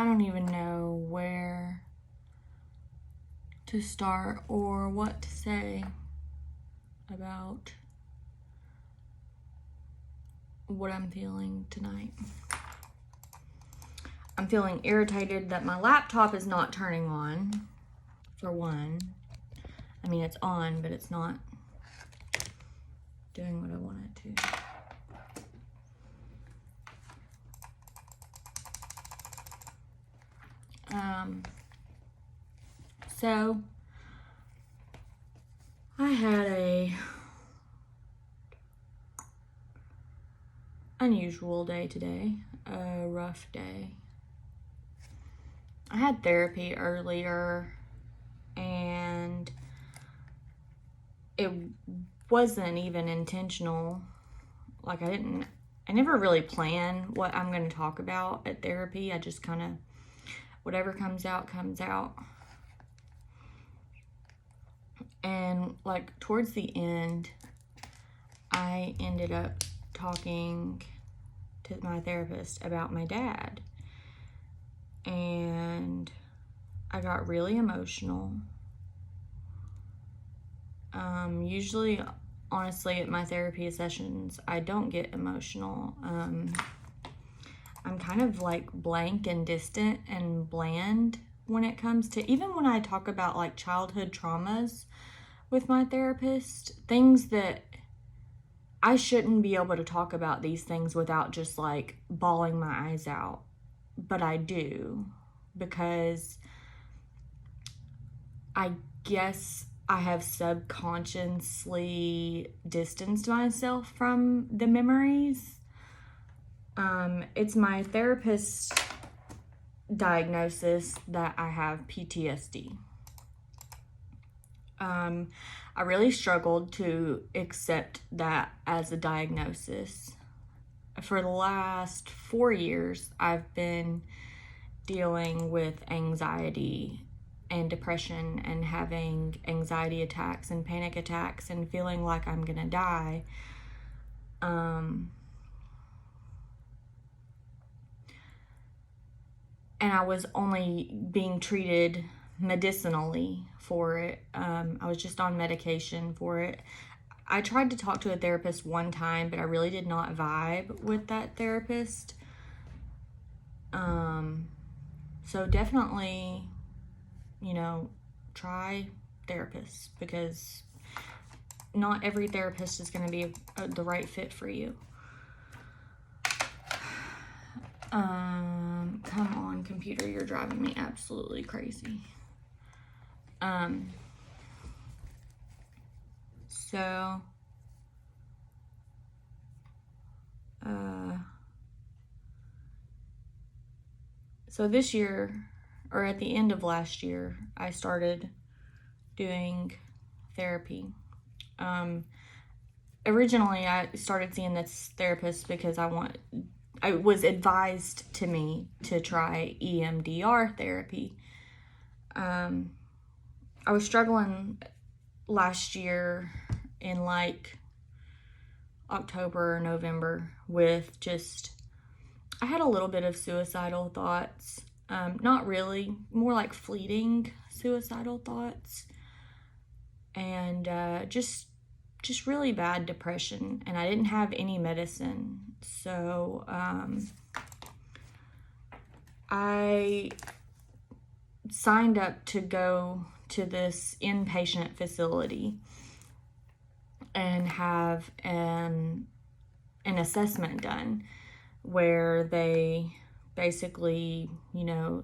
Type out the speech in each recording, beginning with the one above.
I don't even know where to start or what to say about what I'm feeling tonight. I'm feeling irritated that my laptop is not turning on, for one. I mean, it's on, but it's not doing what I want it to. So I had a unusual day today, a rough day. I had therapy earlier and it wasn't even intentional. Like I never really plan what I'm going to talk about at therapy. I just kind of, whatever comes out, comes out. And like towards the end, I ended up talking to my therapist about my dad. And I got really emotional. Usually, honestly, at my therapy sessions, I don't get emotional. I'm kind of like blank and distant and bland when it comes to, even when I talk about like childhood traumas with my therapist, things that I shouldn't be able to talk about these things without just like bawling my eyes out. But I do, because I guess I have subconsciously distanced myself from the memories. It's my therapist's diagnosis that I have PTSD. I really struggled to accept that as a diagnosis. For the last 4 years, I've been dealing with anxiety and depression and having anxiety attacks and panic attacks and feeling like I'm gonna die. And I was only being treated medicinally for it. I was just on medication for it. I tried to talk to a therapist one time, but I really did not vibe with that therapist. So definitely, try therapists, because not every therapist is going to be the right fit for you. Come on, computer, you're driving me absolutely crazy. So this year, or at the end of last year, I started doing therapy. Originally, I started seeing this therapist because I was advised to me to try EMDR therapy. I was struggling last year in like October or November with I had a little bit of suicidal thoughts. Not really, more like fleeting suicidal thoughts. And just really bad depression. And I didn't have any medicine. So I signed up to go to this inpatient facility and have an assessment done where they basically,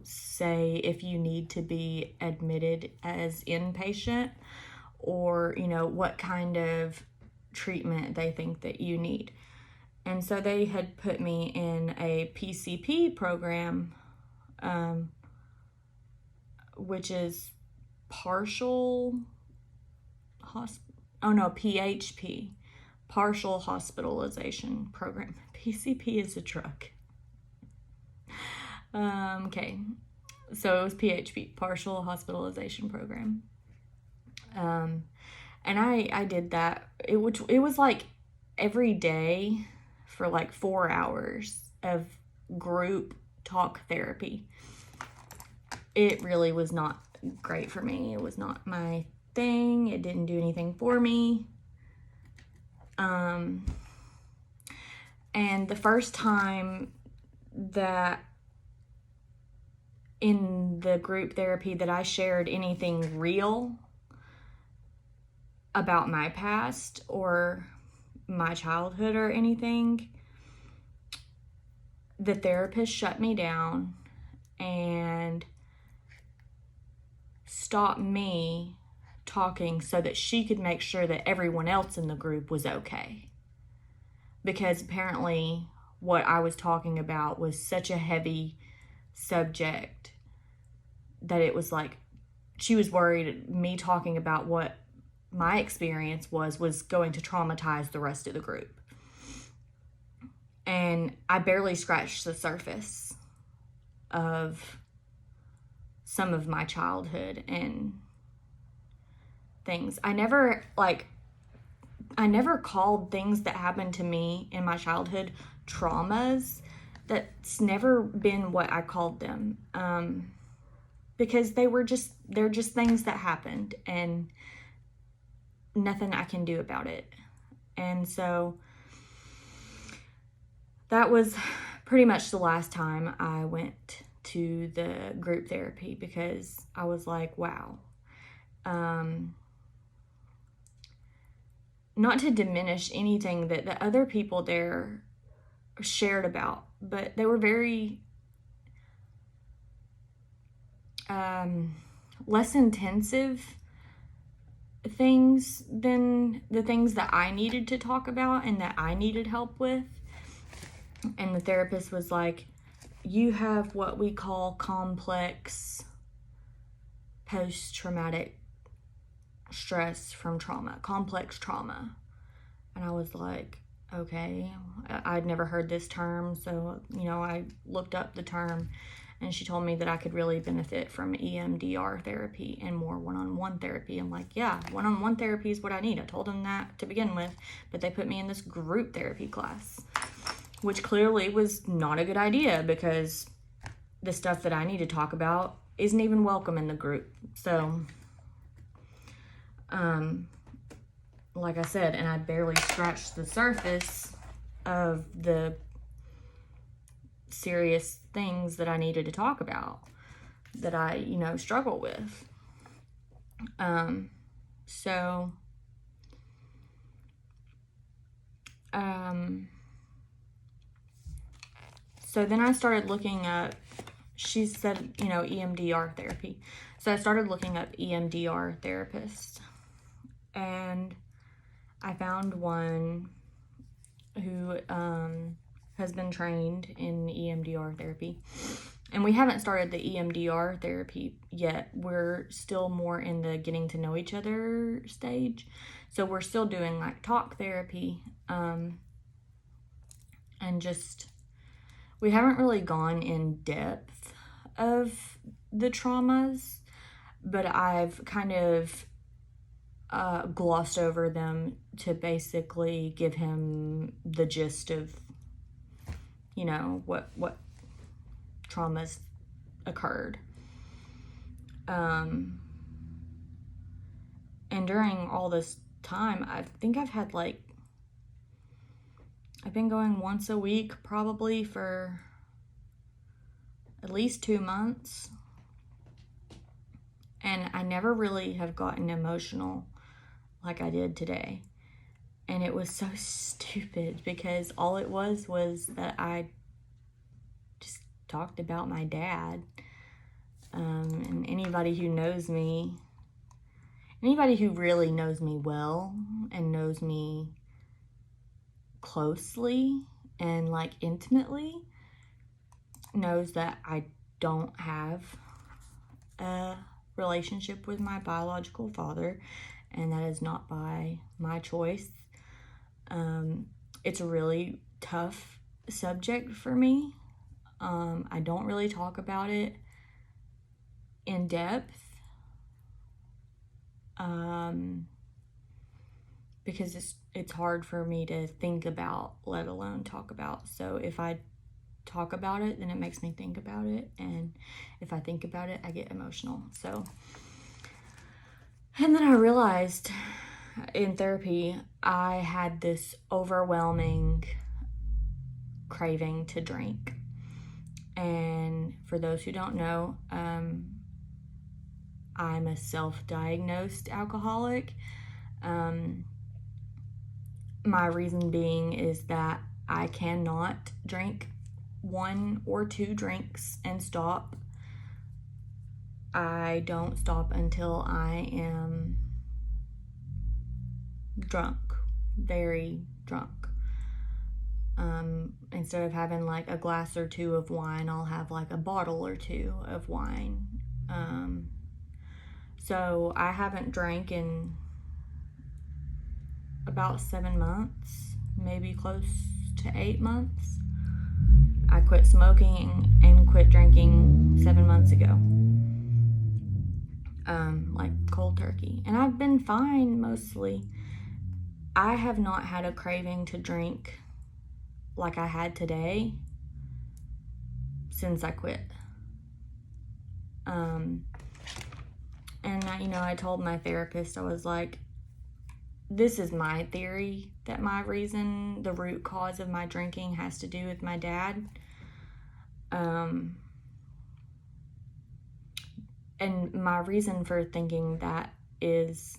say if you need to be admitted as inpatient, or, what kind of treatment they think that you need. And so they had put me in a PCP program, which is PHP, partial hospitalization program. PCP is a drug. Okay, so it was PHP, partial hospitalization program. And I did that. It was like every day for like 4 hours of group talk therapy. it really was not great for me. It was not my thing. It didn't do anything for me. And the first time that in the group therapy that I shared anything real about my past or my childhood or anything, the therapist shut me down and stopped me talking so that she could make sure that everyone else in the group was okay. Because apparently what I was talking about was such a heavy subject that it was like she was worried me talking about what my experience was going to traumatize the rest of the group. And I barely scratched the surface of some of my childhood and things. I never called things that happened to me in my childhood traumas. That's never been what I called them. Because they're just things that happened and nothing I can do about it. And so that was pretty much the last time I went to the group therapy, because I was like, wow. Not to diminish anything that the other people there shared about, but they were very less intensive things than the things that I needed to talk about and that I needed help with. And the therapist was like, you have what we call complex post-traumatic stress from trauma, complex trauma. And I was like, okay, I'd never heard this term. So, I looked up the term, and she told me that I could really benefit from EMDR therapy and more one-on-one therapy. I'm like, yeah, one-on-one therapy is what I need. I told them that to begin with, but they put me in this group therapy class, which clearly was not a good idea, because the stuff that I need to talk about isn't even welcome in the group. So, like I said, and I barely scratched the surface of the serious things that I needed to talk about that I, struggle with. So then I started looking up, she said, EMDR therapy. So I started looking up EMDR therapists, and I found one who has been trained in EMDR therapy. And we haven't started the EMDR therapy yet. We're still more in the getting to know each other stage. So we're still doing like talk therapy. And just, we haven't really gone in depth of the traumas, but I've kind of glossed over them to basically give him the gist of, what traumas occurred. And during all this time, I think I've been going once a week probably for at least 2 months. And I never really have gotten emotional like I did today. And it was so stupid, because all it was that I just talked about my dad. And anybody who knows me, anybody who really knows me well and knows me closely and like intimately, knows that I don't have a relationship with my biological father, and that is not by my choice. It's a really tough subject for me. I don't really talk about it in depth, because it's hard for me to think about, let alone talk about. So if I talk about it, then it makes me think about it. And if I think about it, I get emotional. So, and then I realized in therapy, I had this overwhelming craving to drink. And for those who don't know, I'm a self-diagnosed alcoholic. My reason being is that I cannot drink 1 or 2 drinks and stop. I don't stop until I am drunk, very drunk. Instead of having like a glass or 2 of wine, I'll have like a bottle or 2 of wine. So I haven't drank in about 7 months, maybe close to 8 months. I quit smoking and quit drinking 7 months ago. Like cold turkey. And I've been fine mostly. I have not had a craving to drink like I had today since I quit. And I told my therapist, I was like, this is my theory that my reason, the root cause of my drinking has to do with my dad. And my reason for thinking that is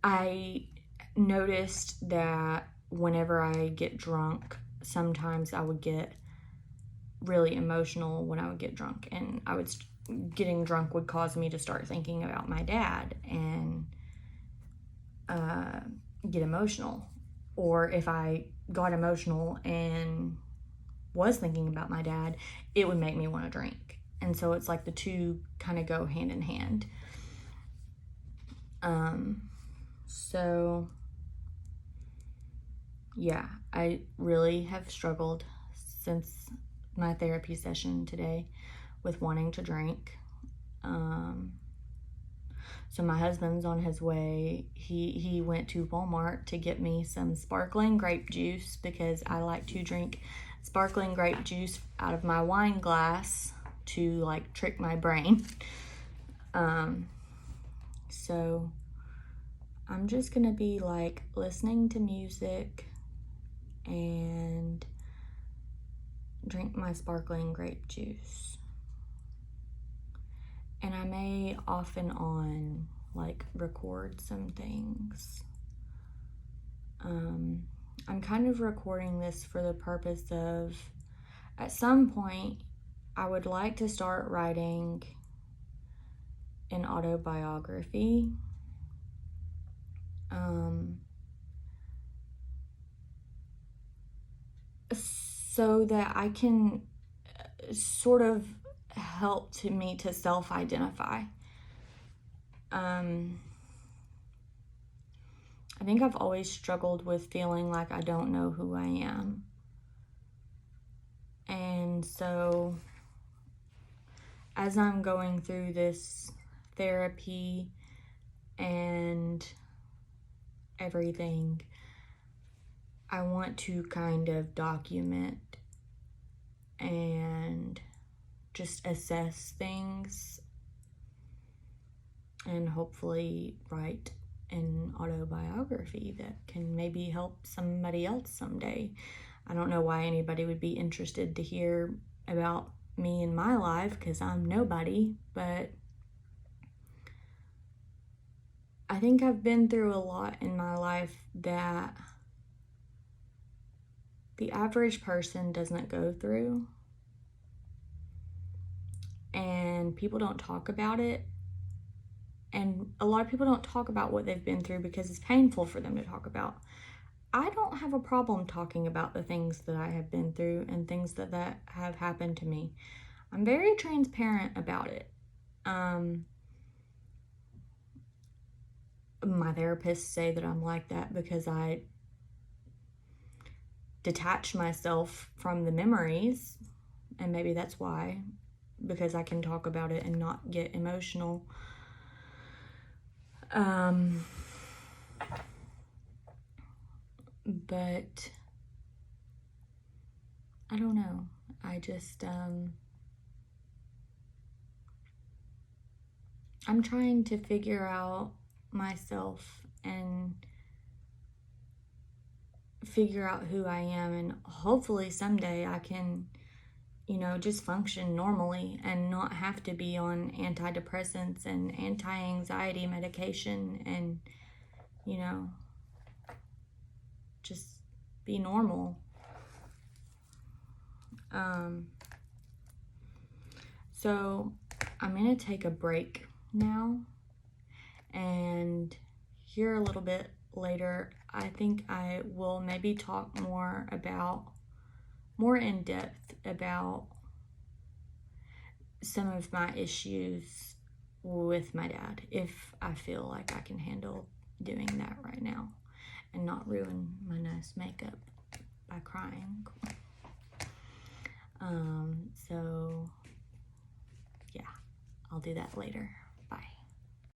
I noticed that whenever I get drunk, sometimes I would get really emotional when I would get drunk, and getting drunk would cause me to start thinking about my dad and get emotional. Or if I got emotional and was thinking about my dad, it would make me want to drink. And so it's like the two kind of go hand in hand. So yeah, I really have struggled since my therapy session today with wanting to drink. So my husband's on his way. He went to Walmart to get me some sparkling grape juice because I like to drink sparkling grape juice out of my wine glass to like trick my brain. So I'm just gonna be like listening to music and drink my sparkling grape juice. And I may off and on like record some things. I'm kind of recording this for the purpose of, at some point, I would like to start writing an autobiography. So that I can sort of help me to self-identify. I think I've always struggled with feeling like I don't know who I am. And so as I'm going through this therapy and everything, I want to kind of document and just assess things and hopefully write an autobiography that can maybe help somebody else someday. I don't know why anybody would be interested to hear about me in my life because I'm nobody, but I think I've been through a lot in my life that the average person doesn't go through, and people don't talk about it. And a lot of people don't talk about what they've been through because it's painful for them to talk about. I don't have a problem talking about the things that I have been through and things that have happened to me. I'm very transparent about it. My therapists say that I'm like that because I detach myself from the memories, and maybe that's why, because I can talk about it and not get emotional. But I don't know. I just, I'm trying to figure out myself and figure out who I am, and hopefully someday I can, just function normally and not have to be on antidepressants and anti-anxiety medication and, just be normal. So I'm going to take a break now, and here a little bit later, I think I will maybe talk more in depth about some of my issues with my dad, if I feel like I can handle doing that right now and not ruin my nice makeup by crying. So yeah, I'll do that later.